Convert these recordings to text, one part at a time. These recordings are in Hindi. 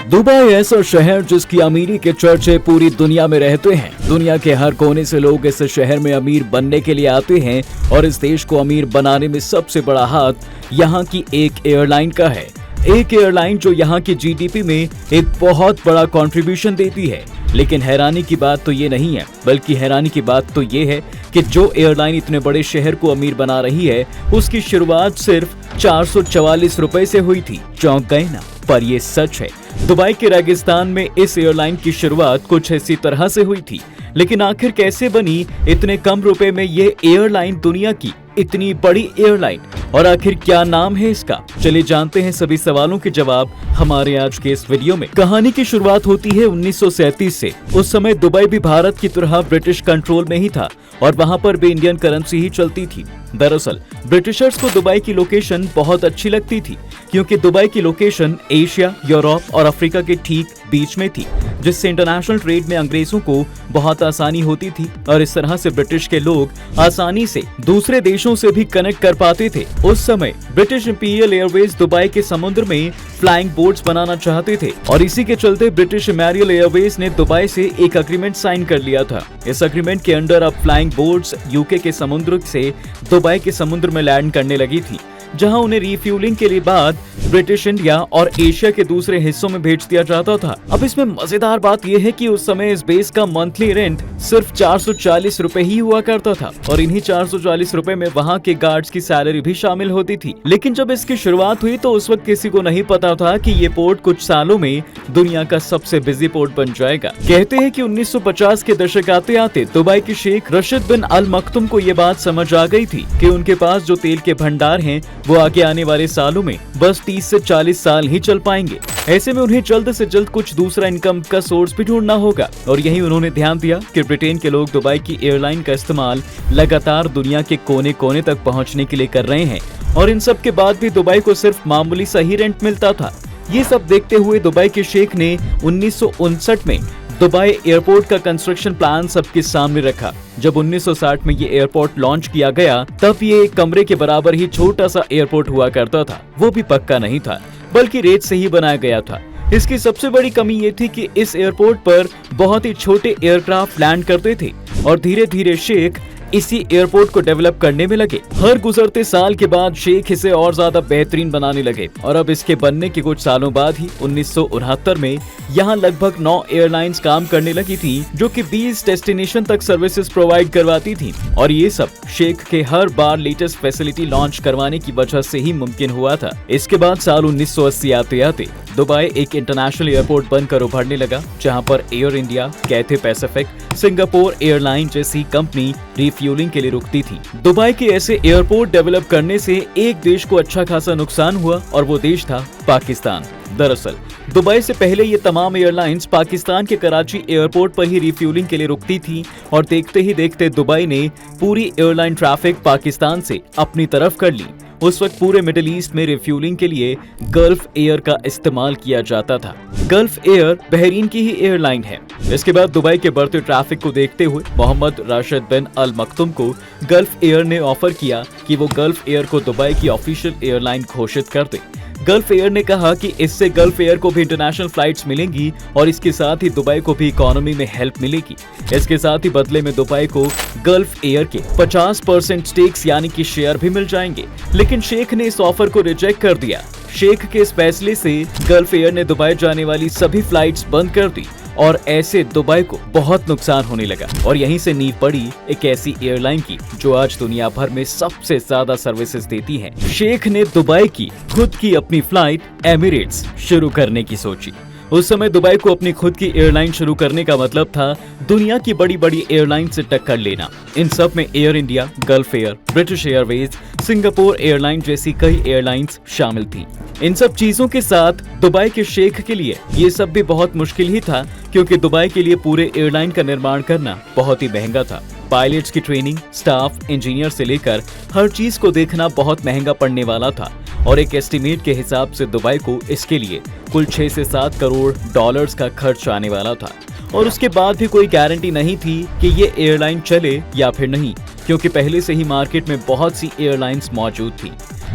दुबई ऐसा शहर जिसकी अमीरी के चर्चे पूरी दुनिया में रहते हैं। दुनिया के हर कोने से लोग इस शहर में अमीर बनने के लिए आते हैं और इस देश को अमीर बनाने में सबसे बड़ा हाथ यहाँ की एक एयरलाइन का है। एक एयरलाइन जो यहाँ की जीडीपी में एक बहुत बड़ा कंट्रीब्यूशन देती है। लेकिन हैरानी की बात तो ये नहीं है, बल्कि हैरानी की बात तो ये है कि जो एयरलाइन इतने बड़े शहर को अमीर बना रही है उसकी शुरुआत सिर्फ 444 रुपए से हुई थी। चौंक गए ना? पर ये सच है। दुबई के रेगिस्तान में इस एयरलाइन की शुरुआत कुछ इसी तरह से हुई थी। लेकिन आखिर कैसे बनी इतने कम रुपए में ये एयरलाइन, दुनिया की इतनी बड़ी एयरलाइन, और आखिर क्या नाम है इसका? चलिए जानते हैं सभी सवालों के जवाब हमारे आज के इस वीडियो में। कहानी की शुरुआत होती है 1937 से। उस समय दुबई भी भारत की तरह ब्रिटिश कंट्रोल में ही था और वहां पर भी इंडियन करेंसी ही चलती थी। दरअसल ब्रिटिशर्स को दुबई की लोकेशन बहुत अच्छी लगती थी, क्योंकि दुबई की लोकेशन एशिया, यूरोप और अफ्रीका के ठीक बीच में थी, जिससे इंटरनेशनल ट्रेड में अंग्रेजों को बहुत आसानी होती थी और इस तरह से ब्रिटिश के लोग आसानी से दूसरे देशों से भी कनेक्ट कर पाते थे। उस समय ब्रिटिश इंपीरियल एयरवेज दुबई के समुद्र में फ्लाइंग बोट्स बनाना चाहते थे और इसी के चलते ब्रिटिश इंपीरियल एयरवेज ने दुबई से एक एग्रीमेंट साइन कर लिया था। इस एग्रीमेंट के अंडर अब फ्लाइंग बोट्स यूके के समुद्र से दुबई के समुद्र में लैंड करने लगी थी, जहां उन्हें रिफ्यूलिंग के लिए बाद ब्रिटिश इंडिया और एशिया के दूसरे हिस्सों में भेज दिया जाता था। अब इसमें मजेदार बात यह है कि उस समय इस बेस का मंथली रेंट सिर्फ 440 रुपए ही हुआ करता था और इन्हीं 440 रुपए में वहां के गार्ड्स की सैलरी भी शामिल होती थी। लेकिन जब इसकी शुरुआत हुई तो उस वक्त किसी को नहीं पता था कि ये पोर्ट कुछ सालों में दुनिया का सबसे बिजी पोर्ट बन जाएगा। कहते हैं कि 1950 के दशक आते आते दुबई के शेख रशीद बिन अल मखतूम को ये बात समझ आ गई थी कि उनके पास जो तेल के भंडार हैं वो आगे आने वाले सालों में बस 30 से 40 साल ही चल पाएंगे। ऐसे में उन्हें जल्द से जल्द कुछ दूसरा इनकम का सोर्स भी ढूंढना होगा और यही उन्होंने ध्यान दिया कि ब्रिटेन के लोग दुबई की एयरलाइन का इस्तेमाल लगातार दुनिया के कोने कोने तक पहुंचने के लिए कर रहे हैं और इन सब के बाद भी दुबई को सिर्फ मामूली सा ही रेंट मिलता था। ये सब देखते हुए दुबई के शेख ने 1959 में दुबई एयरपोर्ट का कंस्ट्रक्शन प्लान सबके सामने रखा। जब 1960 में ये एयरपोर्ट लॉन्च किया गया तब ये एक कमरे के बराबर ही छोटा सा एयरपोर्ट हुआ करता था। वो भी पक्का नहीं था, बल्कि रेत से ही बनाया गया था। इसकी सबसे बड़ी कमी ये थी कि इस एयरपोर्ट पर बहुत ही छोटे एयरक्राफ्ट लैंड करते थे और धीरे धीरे शेख इसी एयरपोर्ट को डेवलप करने में लगे। हर गुजरते साल के बाद शेख इसे और ज्यादा बेहतरीन बनाने लगे और अब इसके बनने के कुछ सालों बाद ही 1969 में यहाँ लगभग 9 एयरलाइंस काम करने लगी थी, जो कि 20 डेस्टिनेशन तक सर्विसेज प्रोवाइड करवाती थी और ये सब शेख के हर बार लेटेस्ट फैसिलिटी लॉन्च करवाने की वजह से ही मुमकिन हुआ था। इसके बाद साल 1980 आते आते दुबई एक इंटरनेशनल एयरपोर्ट बनकर उभरने लगा, जहां पर air India, Cathay Pacific, Singapore airline जैसी कंपनी रिफ्यूलिंग के लिए रुकती थी। दुबई के ऐसे एयरपोर्ट डेवलप करने से एक देश को अच्छा खासा नुकसान हुआ और वो देश था पाकिस्तान। दरअसल दुबई से पहले ये तमाम एयरलाइंस पाकिस्तान के कराची एयरपोर्ट पर ही रिफ्यूलिंग के लिए रुकती थी और देखते ही देखते दुबई ने पूरी एयरलाइन ट्रैफिक पाकिस्तान से अपनी तरफ कर ली। उस वक्त पूरे मिडिल ईस्ट में रिफ्यूलिंग के लिए गल्फ एयर का इस्तेमाल किया जाता था। गल्फ एयर बहरीन की ही एयरलाइन है। इसके बाद दुबई के बढ़ते ट्रैफिक को देखते हुए मोहम्मद राशिद बिन अल मखतूम को गल्फ एयर ने ऑफर किया कि वो गल्फ एयर को दुबई की ऑफिशियल एयरलाइन घोषित कर दे। गल्फ एयर ने कहा कि इससे गल्फ एयर को भी इंटरनेशनल फ्लाइट्स मिलेंगी और इसके साथ ही दुबई को भी इकोनॉमी में हेल्प मिलेगी। इसके साथ ही बदले में दुबई को गल्फ एयर के 50% स्टेक्स यानी कि शेयर भी मिल जाएंगे। लेकिन शेख ने इस ऑफर को रिजेक्ट कर दिया। शेख के इस फैसले से गल्फ एयर ने दुबई जाने वाली सभी फ्लाइट्स बंद कर दी और ऐसे दुबई को बहुत नुकसान होने लगा और यहीं से नींव पड़ी एक ऐसी एयरलाइन की जो आज दुनिया भर में सबसे ज्यादा सर्विसेज देती है। शेख ने दुबई की खुद की अपनी फ्लाइट एमिरेट्स शुरू करने की सोची। उस समय दुबई को अपनी खुद की एयरलाइन शुरू करने का मतलब था दुनिया की बड़ी बड़ी एयरलाइन से टक्कर लेना। इन सब में air India, gulf air, British Airways, Singapore airline जैसी कई एयरलाइंस शामिल थी। इन सब चीजों के साथ दुबई के शेख के लिए ये सब भी बहुत मुश्किल ही था, क्योंकि दुबई के लिए पूरे एयरलाइन का निर्माण करना बहुत ही महंगा था। पायलट्स की ट्रेनिंग, स्टाफ, इंजीनियर से लेकर हर चीज को देखना बहुत महंगा पड़ने वाला था और एक एस्टिमेट के हिसाब से दुबई को इसके लिए कुल 6 से 7 करोड़ डॉलर्स का खर्च आने वाला था और उसके बाद भी कोई गारंटी नहीं थी कि ये एयरलाइन चले या फिर नहीं, क्योंकि पहले से ही मार्केट में बहुत सी एयरलाइंस मौजूद थी।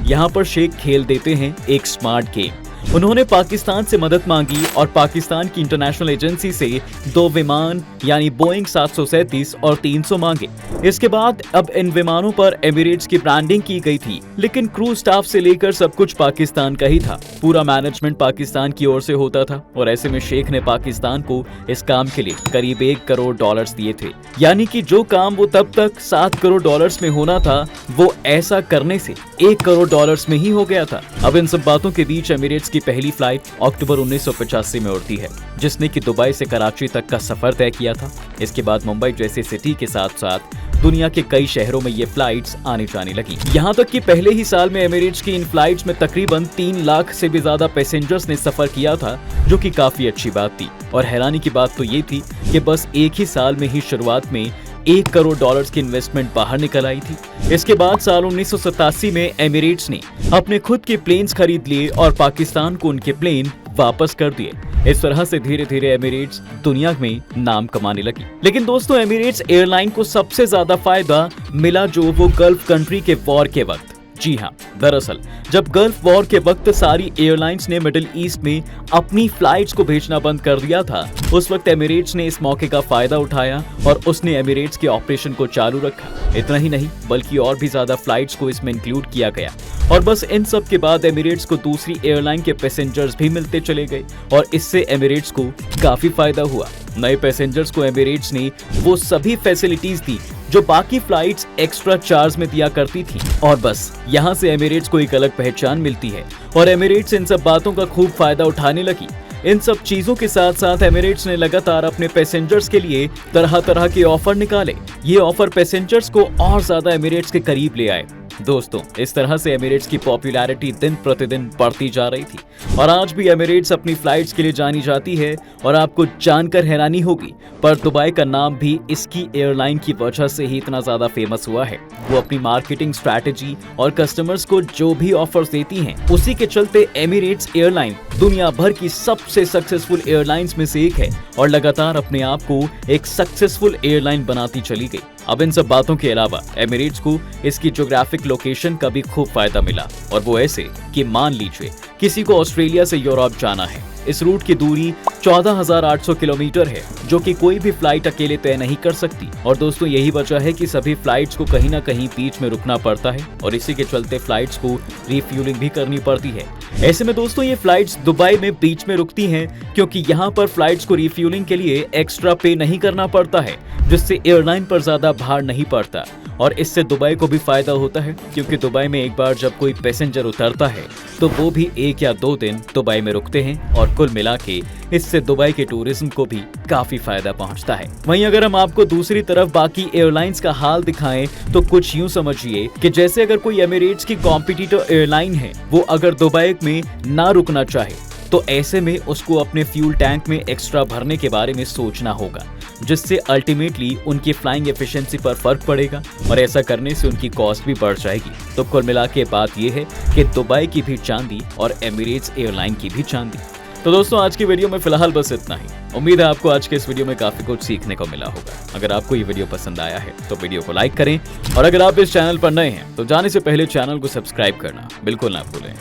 यहाँ पर शेख खेल देते हैं एक स्मार्ट गेम। उन्होंने पाकिस्तान से मदद मांगी और पाकिस्तान की इंटरनेशनल एजेंसी से 2 विमान यानी बोइंग 737 और 300 मांगे। इसके बाद अब इन विमानों पर एमिरेट्स की ब्रांडिंग की गई थी, लेकिन क्रू स्टाफ से लेकर सब कुछ पाकिस्तान का ही था। पूरा मैनेजमेंट पाकिस्तान की ओर से होता था और ऐसे में शेख ने पाकिस्तान को इस काम के लिए करीब $1 करोड़ दिए थे। यानी कि जो काम वो तब तक $7 करोड़ में होना था, वो ऐसा करने से $1 करोड़ में ही हो गया था। अब इन सब बातों के बीच एमिरेट्स की पहली फ्लाइट अक्टूबर 1985 में उड़ती है, जिसने कि दुबई से कराची तक का सफर तय किया था। इसके बाद मुंबई जैसे सिटी के साथ साथ दुनिया के कई शहरों में ये फ्लाइट्स आने जाने लगी। यहाँ तक कि पहले ही साल में एमिरेट्स की इन फ्लाइट्स में तकरीबन 3 लाख से भी ज्यादा पैसेंजर्स ने सफर किया था, जो कि काफी अच्छी बात थी। और हैरानी की बात तो ये थी कि बस एक ही साल में ही शुरुआत में $1 करोड़ की इन्वेस्टमेंट बाहर निकल आई थी। इसके बाद साल 1987 में एमिरेट्स ने अपने खुद के प्लेन्स खरीद लिए और पाकिस्तान को उनके प्लेन वापस कर दिए। इस तरह से धीरे धीरे एमिरेट्स दुनिया में नाम कमाने लगी। लेकिन दोस्तों, एमिरेट्स एयरलाइन को सबसे ज्यादा फायदा मिला जो वो गल्फ कंट्री के वॉर के वक्त। जी हाँ, दरअसल जब गल्फ वॉर के वक्त सारी एयरलाइंस ने मिडिल ईस्ट में अपनी फ्लाइट्स को भेजना बंद कर दिया था, उस वक्त एमिरेट्स ने इस मौके का फायदा उठाया और उसने एमिरेट्स के ऑपरेशन को चालू रखा। इतना ही नहीं, बल्कि और भी ज्यादा फ्लाइट्स को इसमें इंक्लूड किया गया। और बस इन सब के बाद एमिरेट्स को दूसरी एयरलाइन के पैसेंजर्स भी मिलते चले गए और इससे एमिरेट्स को काफी फायदा हुआ। नए पैसेंजर्स को एमिरेट्स ने वो सभी फैसिलिटीज दी जो बाकी फ्लाइट्स एक्स्ट्रा चार्ज में दिया करती थी, और बस यहाँ से एमिरेट्स को एक अलग पहचान मिलती है और एमिरेट्स इन सब बातों का खूब फायदा उठाने लगी। इन सब चीजों के साथ साथ एमिरेट्स ने लगातार अपने पैसेंजर्स के लिए तरह तरह के ऑफर निकाले। ये ऑफर पैसेंजर्स को और ज्यादा एमिरेट्स के करीब ले आए। दोस्तों, इस तरह से एमिरेट्स की पॉपुलैरिटी दिन प्रतिदिन बढ़ती जा रही थी और आज भी एमिरेट्स अपनी फ्लाइट्स के लिए जानी जाती है। और आपको जानकर हैरानी होगी, पर दुबई का नाम भी इसकी एयरलाइन की वजह से ही इतना ज्यादा फेमस हुआ है। वो अपनी मार्केटिंग स्ट्रैटेजी और कस्टमर्स को जो भी ऑफर्स देती हैं, उसी के चलते एमिरेट्स एयरलाइन दुनिया भर की सबसे सक्सेसफुल एयरलाइंस में से एक है और लगातार अपने आप को एक सक्सेसफुल एयरलाइन बनाती चली गई। अब इन सब बातों के अलावा एमिरेट्स को इसकी ज्योग्राफिक लोकेशन का भी खूब फायदा मिला, और वो ऐसे कि मान लीजिए किसी को ऑस्ट्रेलिया से यूरोप जाना है। इस रूट की दूरी 14,800 किलोमीटर है, जो कि कोई भी फ्लाइट अकेले तय नहीं कर सकती। और दोस्तों, यही वजह है कि सभी फ्लाइट्स को कहीं ना कहीं बीच में रुकना पड़ता है और इसी के चलते फ्लाइट्स को रिफ्यूलिंग भी करनी पड़ती है। ऐसे में दोस्तों, ये फ्लाइट्स दुबई में बीच में रुकती हैं क्योंकि यहाँ पर फ्लाइट्स को रिफ्यूलिंग के लिए एक्स्ट्रा पे नहीं करना पड़ता है, जिससे एयरलाइन पर ज्यादा भार नहीं पड़ता। और इससे दुबई को भी फायदा होता है क्योंकि दुबई में एक बार जब कोई पैसेंजर उतरता है तो वो भी 1 या 2 दिन दुबई में रुकते हैं और कुल मिला के इससे दुबई के टूरिज्म को भी काफी फायदा पहुंचता है। वहीं अगर हम आपको दूसरी तरफ बाकी एयरलाइंस का हाल दिखाएं तो कुछ यूं समझिए कि जैसे अगर कोई एमिरेट्स की कॉम्पिटिटर एयरलाइन है, वो अगर दुबई में ना रुकना चाहे तो ऐसे में उसको अपने फ्यूल टैंक में एक्स्ट्रा भरने के बारे में सोचना होगा, जिससे अल्टीमेटली उनकी फ्लाइंग एफिशिएंसी पर फर्क पड़ेगा और ऐसा करने से उनकी कॉस्ट भी बढ़ जाएगी। तो कुल मिला के बात यह है कि दुबई की भी चांदी और एमिरेट्स एयरलाइन की भी चांदी। तो दोस्तों, आज की वीडियो में फिलहाल बस इतना ही। उम्मीद है आपको आज के इस वीडियो में काफी कुछ सीखने को मिला होगा। अगर आपको ये वीडियो पसंद आया है तो वीडियो को लाइक करें और अगर आप इस चैनल पर नए हैं तो जाने से पहले चैनल को सब्सक्राइब करना बिल्कुल ना भूलें।